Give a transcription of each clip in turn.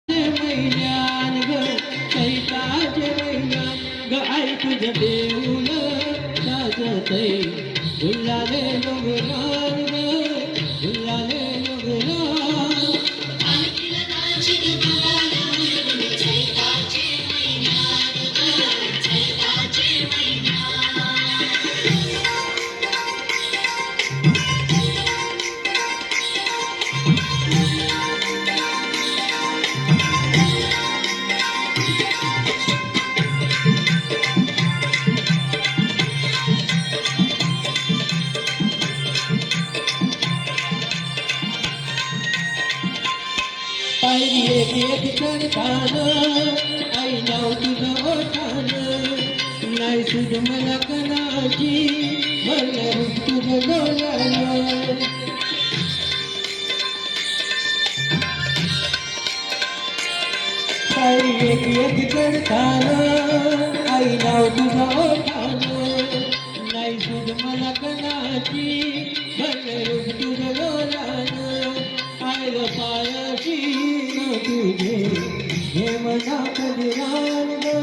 मैयान ग चैताचे मैयान ग आई तुझं देऊळ साजतय झुलाले डोंगरान ग झुलाले डोंगरान पाहिली एक करताना आई नाव तुझं ओठानं नाही सुध मला कणाची मला रूप तुझं डोळ्यानं पाहिली एक करताना आई नाव तुझं ओठानं नाही सुध मला कणाची मला रूप तुझं डोळ्यानं आय पायाशी तुझे हे मना कधीरान ग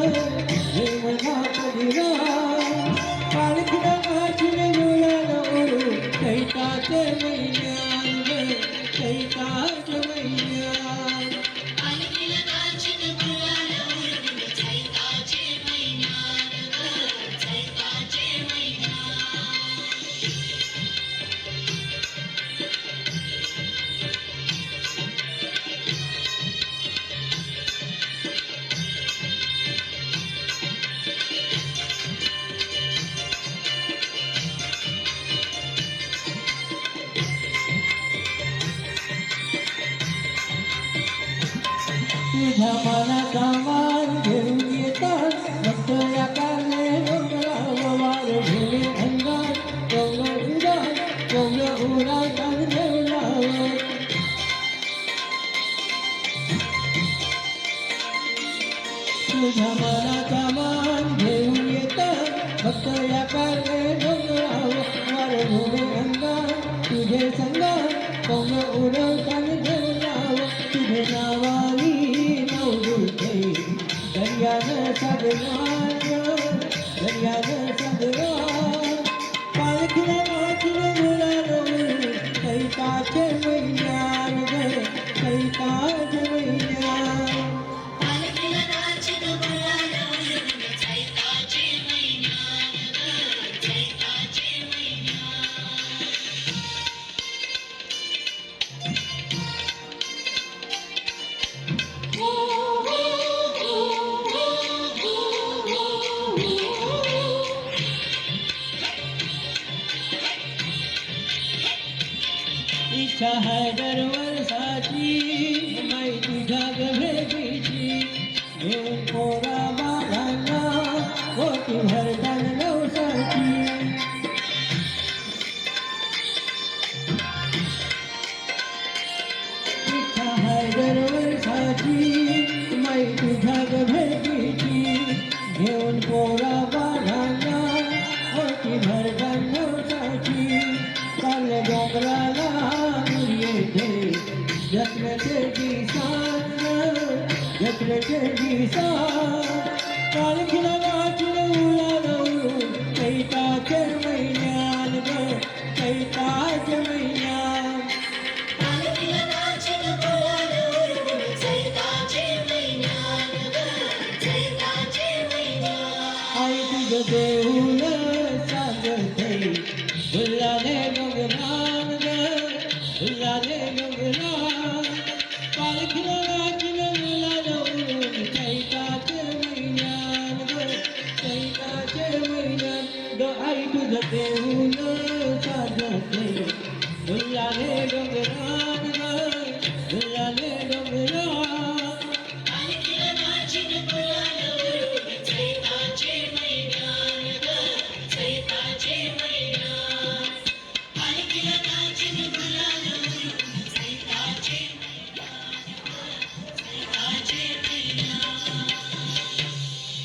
हे मना कधीरान पालखीला वाचून मुलाला ओढून चैताचे मैयान ग चैताचे मैयान तुझ्या मनाचा मान घेऊन येतात भक्तया कारणे डोंगरावर वार भुले अंगात कौल उरातात देवलावर तुझ्या मनाचा मान घेऊन येतात भक्तया कारणे डोंगरावर वार भुले अंगात तुझे संगात कौल उरतात देवलावर तुझे नावानी दर्यानं सागरान दर्यानं सागरान पालखीला वाचून मुलानं चैताचे मैयान ग चैताचे मैयान इच्छा है दरवर्षाची माई तुझ्या भेटीची घेऊन पोरा बाळांना होती भरदान नवसाची इच्छा है दरवर्षाची माई तुझ्या भेटीची घेऊन पोरा बाळांना होती भरदान नवसाची चालले डोंगराला जत्रेची सांग पालखीला वाचून मुलानं चैताचे मैयान ग चैताचे मैयान आई तुझं देऊळ साजतय झुलाले डोंगरान ग झुलाले डोंगरान पालखीला वाचून मुलानं उडून चैताचे मैयान ग चैताचे मैयान ग आई तुझं देऊळ साजतय झुलाले डोंगरान